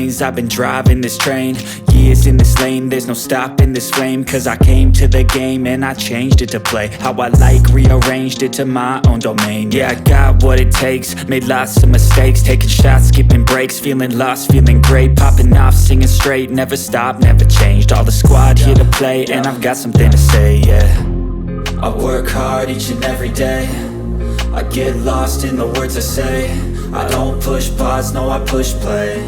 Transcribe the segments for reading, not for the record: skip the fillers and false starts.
veins, I've been driving this train. Years in this lane, there's no stopping this flame. Cause I came to the game and I changed it to play how I like, rearranged it to my own domain. Yeah, I got what it takes, made lots of mistakes, taking shots, skipping breaks, feeling lost, feeling great, popping off, singing straight, never stopped, never changed. All the squad here to play, and I've got something to say, yeah. I work hard each and every day, I get lost in the words I say. I don't push pause, no I push play.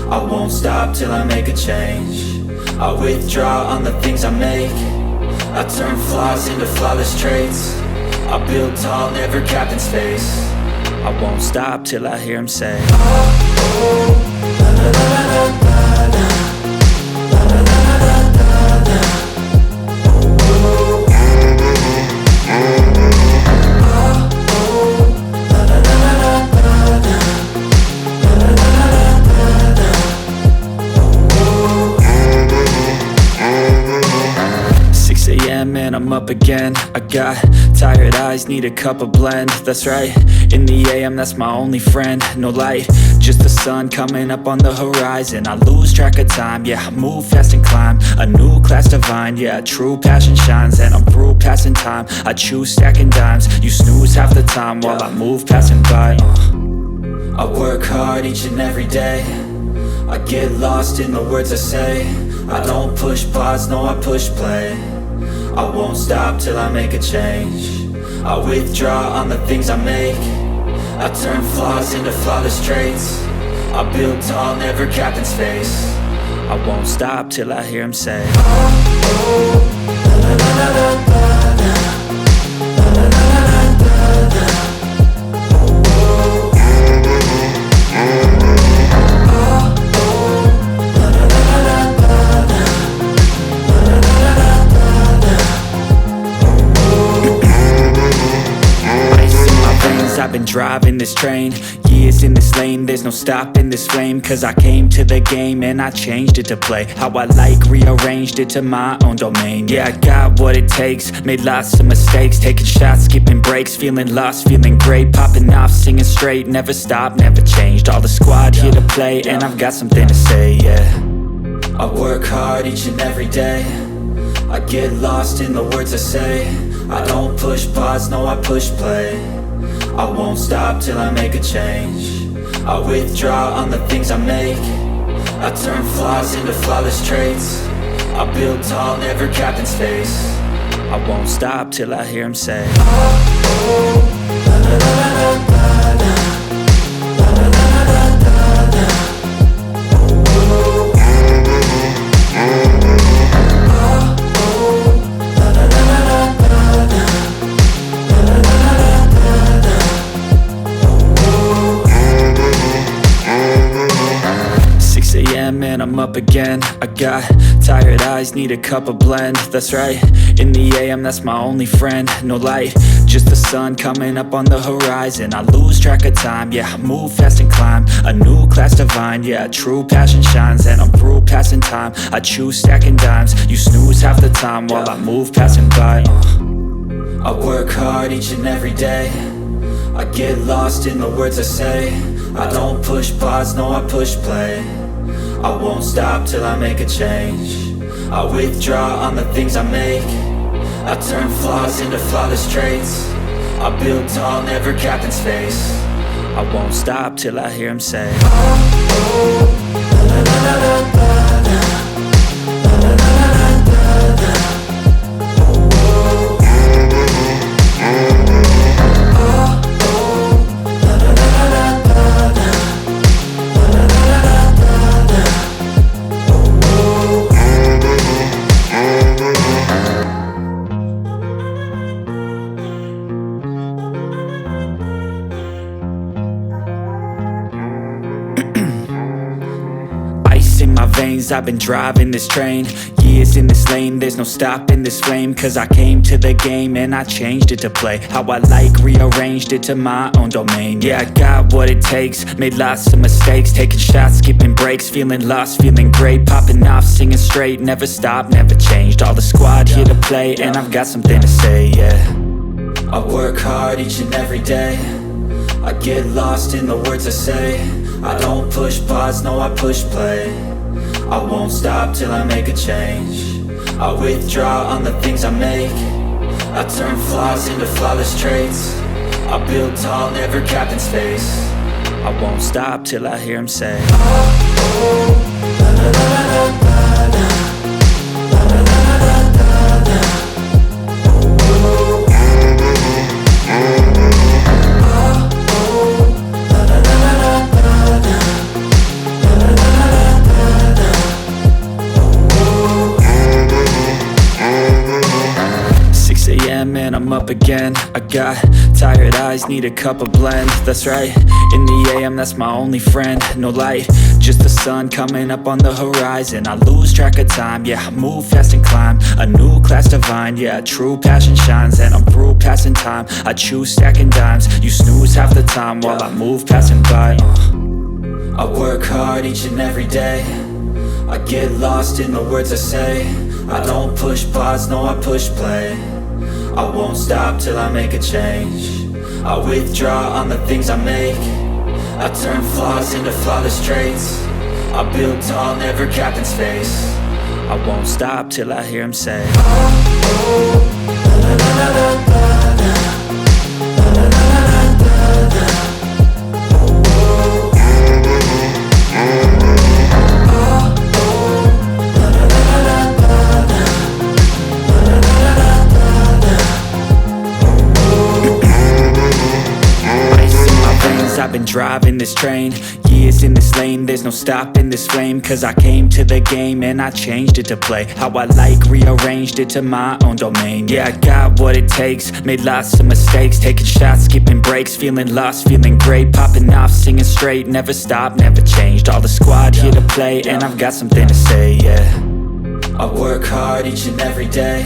I won't stop till I make a change. I withdraw on the things I make. I turn flaws into flawless traits. I build tall, never capped in space. I won't stop till I hear him say, oh, oh, la la la la la la. And I'm up again. I got tired eyes, need a cup of blend. That's right, in the AM, that's my only friend. No light, just the sun coming up on the horizon. I lose track of time, yeah, I move fast and climb a new class divine, yeah, true passion shines. And I'm through passing time, I choose stacking dimes. You snooze half the time while I move passing by. I work hard each and every day, I get lost in the words I say. I don't push pause, no I push play. I won't stop till I make a change. I withdraw on the things I make. I turn flaws into flawless traits. I build tall, never capped in space. I won't stop till I hear him say, oh, oh, la la la la la la. La la la la la la. I've been driving this train, years in this lane, there's no stopping this flame. Cause I came to the game and I changed it to play how I like, rearranged it to my own domain. Yeah, I got what it takes, made lots of mistakes, taking shots, skipping breaks, feeling lost, feeling great, popping off, singing straight, never stopped, never changed. All the squad here to play, and I've got something to say, yeah. I work hard each and every day, I get lost in the words I say. I don't push pause, no I push play. I won't stop till I make a change. I withdraw on the things I make. I turn flaws into flawless traits. I build tall, never capped in space. I won't stop till I hear him say, oh, oh, la la la la la la. La la la la la la la. Oh, oh, la la la la la la. 6 a.m. and I'm up again. I got tired eyes, need a cup of blend. That's right, in the AM, that's my only friend. No light, just the sun coming up on the horizon. I lose track of time, yeah, I move fast and climb a new class divine, yeah, true passion shines. And I'm through passing time, I choose stacking dimes. You snooze half the time while I move passing by. I work hard each and every day, I get lost in the words I say. I don't push pause, no I push play. I won't stop till I make a change. I withdraw on the things I make. I turn flaws into flawless traits. I build tall, never capped in space. I won't stop till I hear him say, oh, oh, la la la la la la. La la la la la la. I've been driving this train, years in this lane, there's no stopping this flame. Cause I came to the game and I changed it to play how I like, rearranged it to my own domain. Yeah, I got what it takes, made lots of mistakes, taking shots, skipping breaks, feeling lost, feeling great, popping off, singing straight, never stopped, never changed. All the squad here to play, and I've got something to say, yeah. I work hard each and every day, I get lost in the words I say. I don't push pause, no I push play. I won't stop till I make a change. I withdraw on the things I make. I turn flaws into flawless traits. I build tall, never capped in space. I won't stop till I hear him say, oh, oh, la la la la la la. And I'm up again. I got tired eyes, need a cup of blend. That's right, in the AM, that's my only friend. No light, just the sun coming up on the horizon. I lose track of time, yeah, I move fast and climb a new class divine, yeah, true passion shines. And I'm through passing time, I choose stacking dimes. You snooze half the time while I move passing by. I work hard each and every day. I get lost in the words I say. I don't push pause, no I push play. I won't stop till I make a change. I withdraw on the things I make. I turn flaws into flawless traits. I build tall, never capped in space. I won't stop till I hear him say, oh, oh, la la la la la la. La la la la la la. Oh, oh, I've been driving this train, years in this lane, there's no stopping this flame. Cause I came to the game and I changed it to play how I like, rearranged it to my own domain. Yeah, I got what it takes, made lots of mistakes, taking shots, skipping breaks, feeling lost, feeling great, popping off, singing straight, never stopped, never changed. All the squad here to play and I've got something to say, yeah. I work hard each and every day.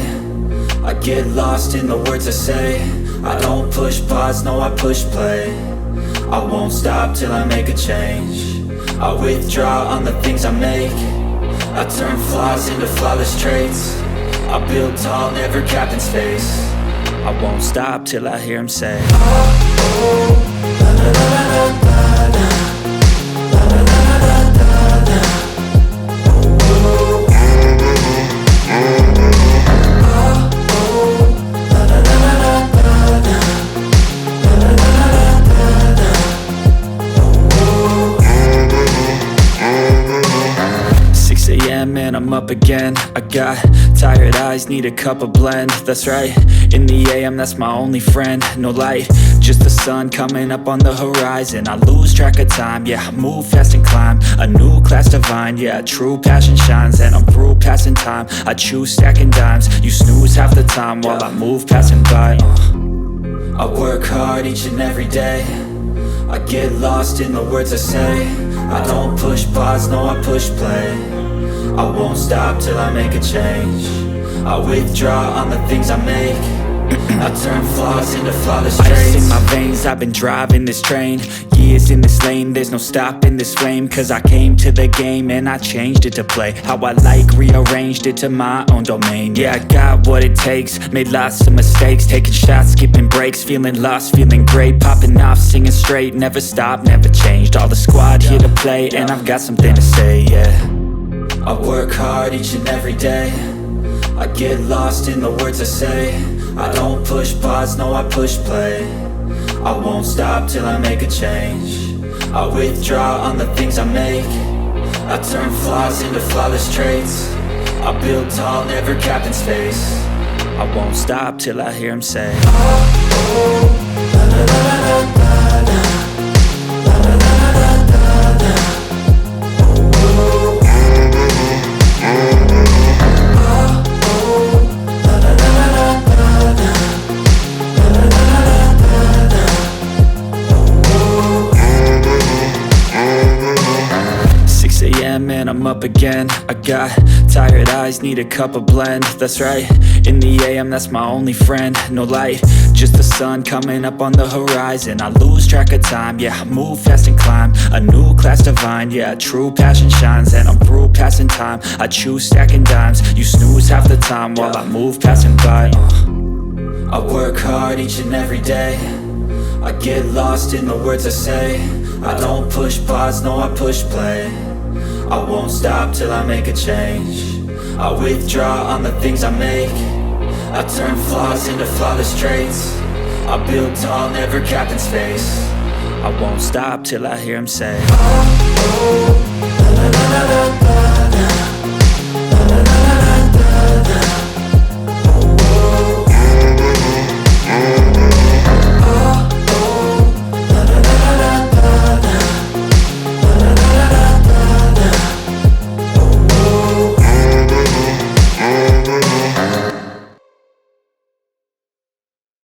I get lost in the words I say. I don't push pause, no I push play. I won't stop till I make a change. I withdraw on the things I make. I turn flaws into flawless traits. I build tall, never capped in space. I won't stop till I hear him say, oh, oh, la la la la la la. La la la la la la. Oh, oh, la la la la la la. La la la la la la. 6 a.m. and I'm up again. I got tired eyes, need a cup of blend. That's right, in the AM, that's my only friend. No light, just the sun coming up on the horizon. I lose track of time, yeah, I move fast and climb a new class divine, yeah, true passion shines. And I'm through passing time, I choose stacking dimes. You snooze half the time while I move passing by. I work hard each and every day. I get lost in the words I say. I don't push pause, no I push play. I won't stop till I make a change. I withdraw on the things I make. I turn flaws into flawless traits. Ice in my veins, I've been driving this train. Years in this lane, there's no stopping this flame. Cause I came to the game and I changed it to play how I like, rearranged it to my own domain. Yeah, I got what it takes, made lots of mistakes, taking shots, skipping breaks, feeling lost, feeling great, popping off, singing straight, never stopped, never changed. All the squad here to play and I've got something to say, yeah. I work hard each and every day. I get lost in the words I say. I don't push pause, no I push play. I won't stop till I make a change. I withdraw on the things I make. I turn flaws into flawless traits. I build tall, never capped in space. I won't stop till I hear him say, oh, oh, la la la la la la. La la la la la la. Oh, oh, la la la la la la. La la la la la la. Oh, 6 a.m. and I'm up again. I got tired eyes, need a cup of blend. That's right, in the AM, that's my only friend. No light, just the sun coming up on the horizon. I lose track of time, yeah, I move fast and climb a new class divine, yeah, true passion shines. And I'm through passing time, I choose stacking dimes. You snooze half the time while I move passing by. I work hard each and every day. I get lost in the words I say. I don't push pause, no I push play. I won't stop till I make a change. I withdraw on the things I make. I turn flaws into flawless traits. I build tall, never capped in space. I won't stop till I hear him say, oh, oh, la la la la la la.